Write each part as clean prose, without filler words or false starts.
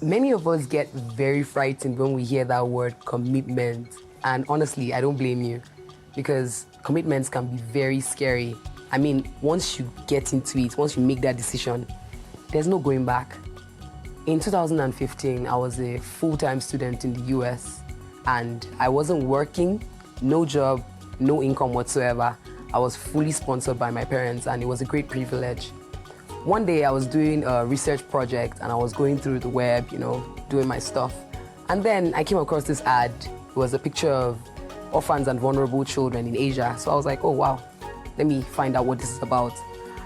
Many of us get very frightened when we hear that word commitment. And honestly, I don't blame you because commitments can be very scary. I mean, once you get into it, once you make that decision, there's no going back. In 2015, I was a full-time student in the US and I wasn't working, no job, no income whatsoever. I was fully sponsored by my parents and it was a great privilege. One day I was doing a research project and I was going through the web, doing my stuff. And then I came across this ad. It was a picture of orphans and vulnerable children in Asia. So I was like, oh wow, let me find out what this is about.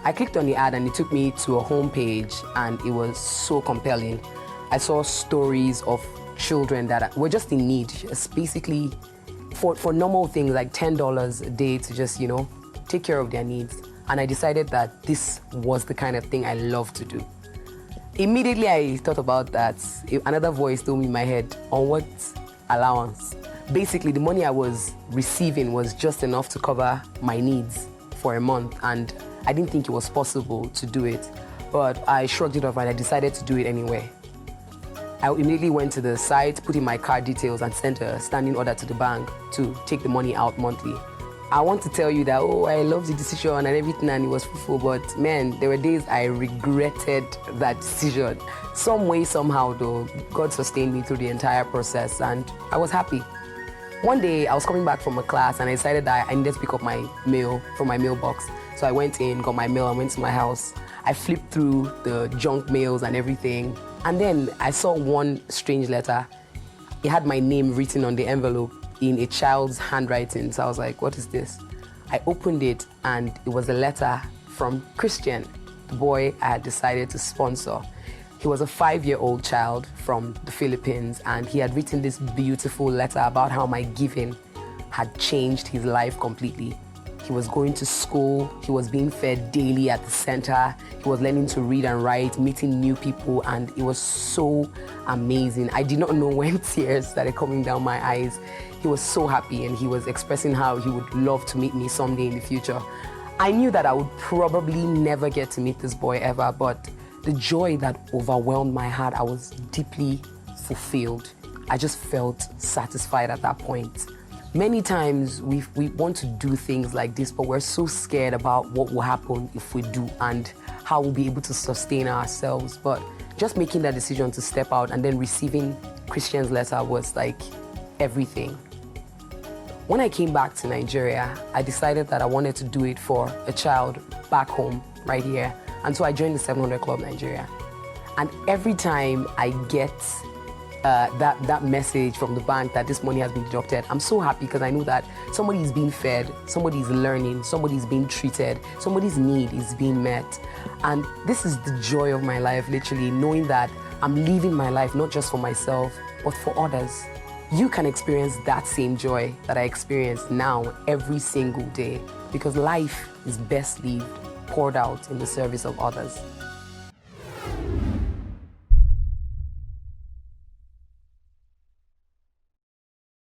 I clicked on the ad and it took me to a homepage and it was so compelling. I saw stories of children that were just in need. It's basically for normal things like $10 a day to just, take care of their needs. And I decided that this was the kind of thing I love to do. Immediately I thought about that. Another voice told me in my head, on what allowance? Basically, the money I was receiving was just enough to cover my needs for a month, and I didn't think it was possible to do it. But I shrugged it off and I decided to do it anyway. I immediately went to the site, put in my card details, and sent a standing order to the bank to take the money out monthly. I want to tell you that, I love the decision and everything and it was fruitful, but man, there were days I regretted that decision. Some way, somehow though, God sustained me through the entire process and I was happy. One day I was coming back from a class and I decided that I needed to pick up my mail from my mailbox. So I went in, got my mail, and went to my house. I flipped through the junk mails and everything. And then I saw one strange letter. It had my name written on the envelope in a child's handwriting. So I was like, what is this? I opened it and it was a letter from Christian, the boy I had decided to sponsor. He was a 5-year-old child from the Philippines and he had written this beautiful letter about how my giving had changed his life completely. He was going to school, he was being fed daily at the center, he was learning to read and write, meeting new people, and it was so amazing. I did not know when tears started coming down my eyes. He was so happy and he was expressing how he would love to meet me someday in the future. I knew that I would probably never get to meet this boy ever, but the joy that overwhelmed my heart, I was deeply fulfilled. I just felt satisfied at that point. Many times we want to do things like this, but we're so scared about what will happen if we do and how we'll be able to sustain ourselves. But just making that decision to step out and then receiving Christian's letter was like everything. When I came back to Nigeria, I decided that I wanted to do it for a child back home, right here. And so I joined the 700 Club Nigeria. And every time I get that message from the bank that this money has been deducted, I'm so happy because I know that somebody is being fed, somebody is learning, somebody is being treated, somebody's need is being met. And this is the joy of my life, literally, knowing that I'm living my life not just for myself, but for others. You can experience that same joy that I experience now every single day because life is best lived, poured out in the service of others.